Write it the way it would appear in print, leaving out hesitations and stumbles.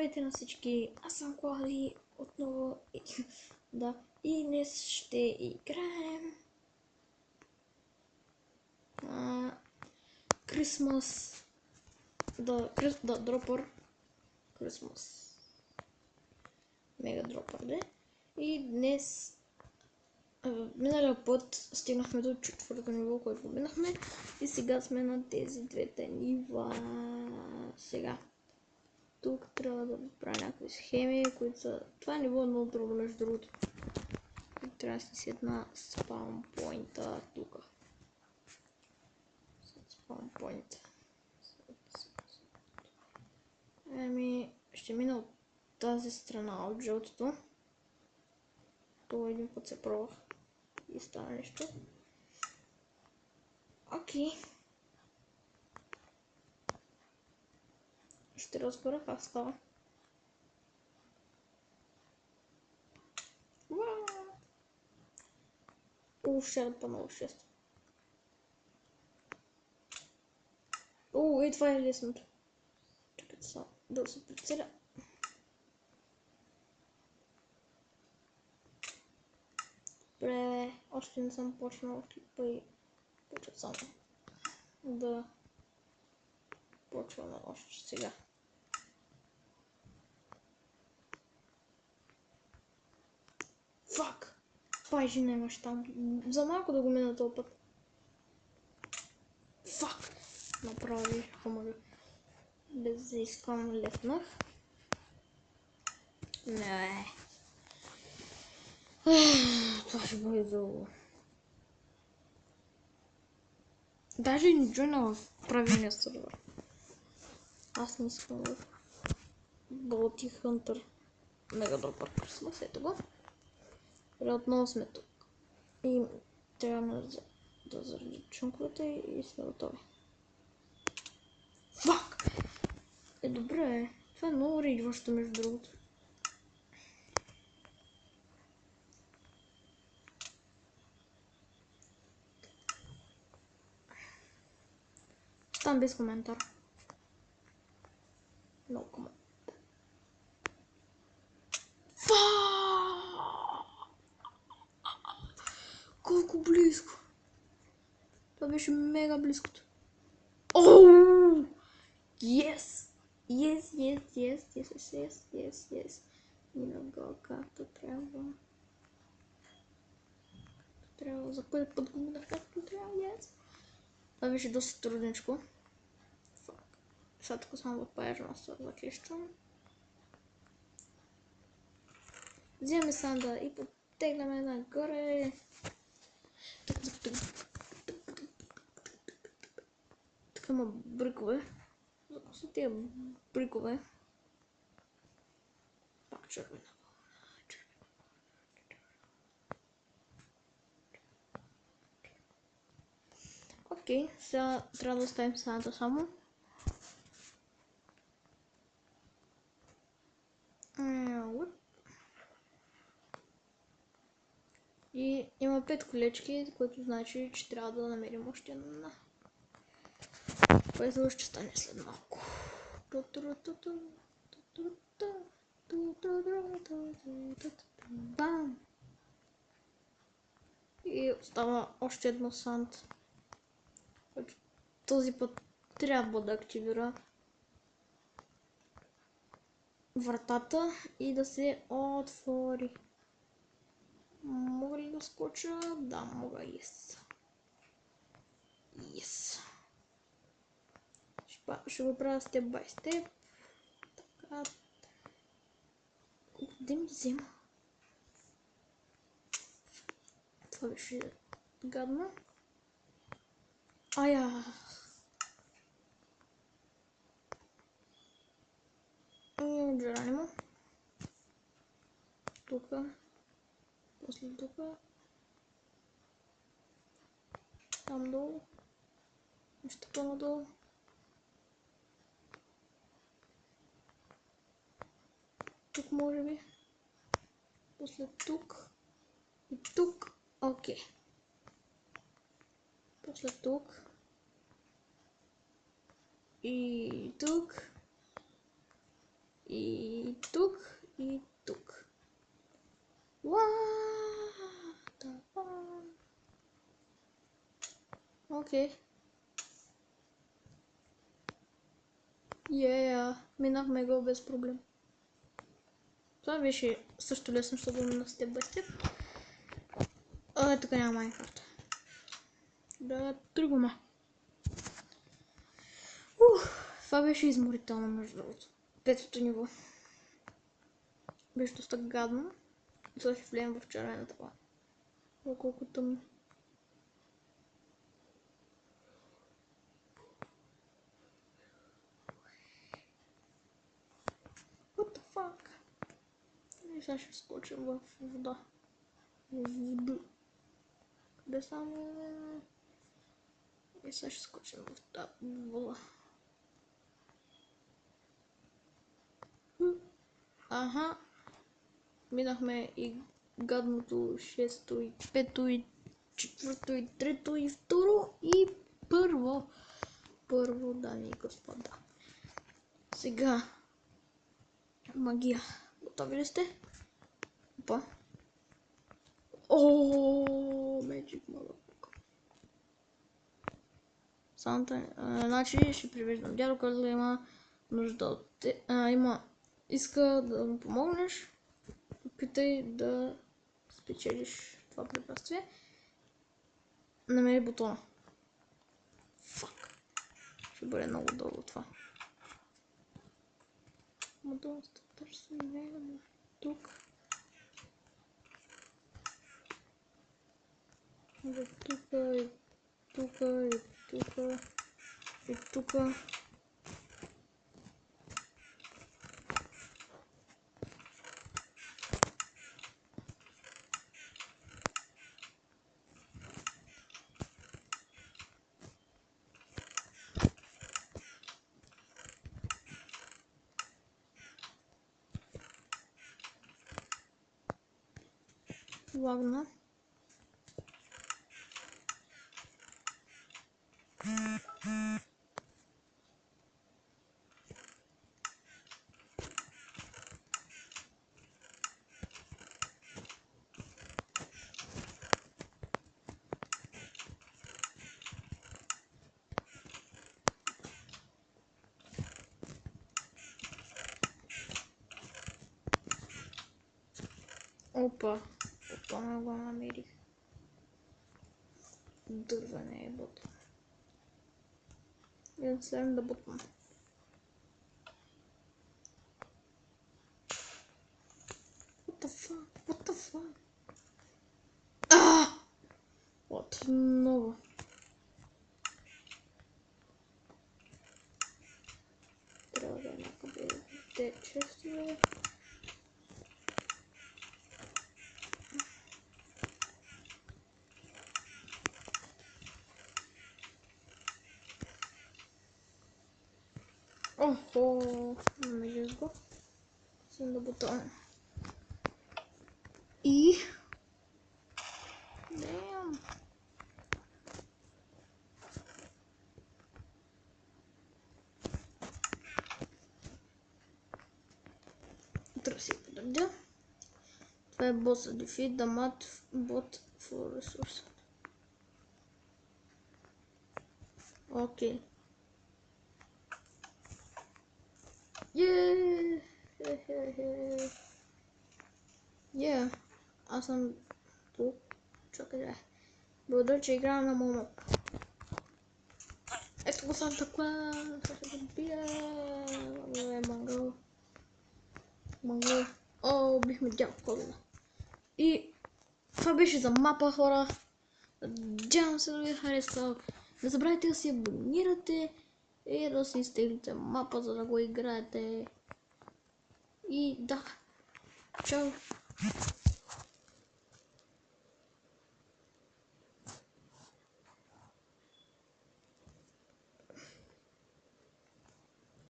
Здравейте на всички, аз съм Клауди отново да, и днес ще играем Christmas Dropper Christmas Мега Dropper, де. И днес миналия път стигнахме до четвърто ниво, което минахме, и сега сме на тези двете нива. Сега тук трябва да правя някакви схеми, които са... Това е ниво много трудно, между другото. Трябва да си една спаун поинта тук. Спаун поинта. Ще мина от тази страна, от жълтото. Това един път се пробвах и стана нещо. Окей. Ще разбера как става. Ще да по-много 6. И това е лесното. Чакайте само да се прицеля. Добре, още не съм почнал клипа и почва само да почваме още сега. Фак! Пай не имаш там. За малко да го мина този път. Фак! Направи хумага. Без да искам лепнах. Не. Това ще бъде дълго. Даже не джойна в правилния сервер. Аз не искам в Bounty Hunter Mega Dropper Christmas. Ето го. И отново сме тук. И трябва да заради чунковете и сме готови. Фак! Добре. Това е много рейдващо, между другото. Там без коментар. No comment. Колко близко! Това беше мега близкото. Оу! Yes! Yes! Мина го както трябва. За първи път го минах както трябва, yes! Това беше доста трудничко. Сега тук само отпаяш на това заклещвам. Вземем санда и потегляме нагоре. Тук има брикове. Защо са тия брикове? Пак червена. Окей, сега трябва да оставим сандата само. И има 5 колечки, което значи, че трябва да намерим още една. Което ще стане след малко. Бам! И остава още едно санд. Този път трябва да активира вратата и да се отвори. Мога ли да скоча? Да, мога. Yes. Ще го правя степ бай степ. Така. Къде ми взема? Това беше гадно. Ая. Джеранимо. Тука. После тука. Там долу. Нещо по-надолу. Тук може би. После тук. И тук. Окей. После тук. И тук. И Окей. Минахме го без проблем. Това беше също лесно, защото го минах степ бай степ. Тук няма Майнкрафт. Да, тръгваме. Това беше изморително, между другото. Петото ниво. Беше доста гадно. Това ще влеем в червената това. Колко тъмно. What the fuck? И сега ще скочим в вода. Къде само? И сега ще скочим в тази вода. Аха. Минахме и гадното 6-то и 5-то и 4-то и 3-то и 2-ро и първо. Първо, дами и господа. Сега. Магия. Готови ли сте? Опа. Ооо, Magic Motherfucker. Санта, значи ще привеждам дядо, който има нужда от иска да му помогнеш. Опитай да спечелиш това препятствие. Намери бутона. Фак. Ще бъде много дълго това. Доста търсим тук. И тук, и тук, и тук. Лагна. Опа, не го намерих. Дърване е бутон. И след да бутон. What the fuck? What the fuck? Отново. Трябва да е някъде те честове. Охо, намерих го. Съм да бутон. И... Damn. Трябва да си подредя. Това е боса. Defeat the mud bot for resource. Окей. Аз съм тук. Чакай да. Благодаря, че играя на момо. Ето го Санта Клаус. Ще го бия. Мангъл. О, бихме дял Колина. И това беше за мапа, хора. Надявам се да ви е харесал. Не забравяйте да си абонирате и да си изтеглите мапа, за да го играете. И да. Чао.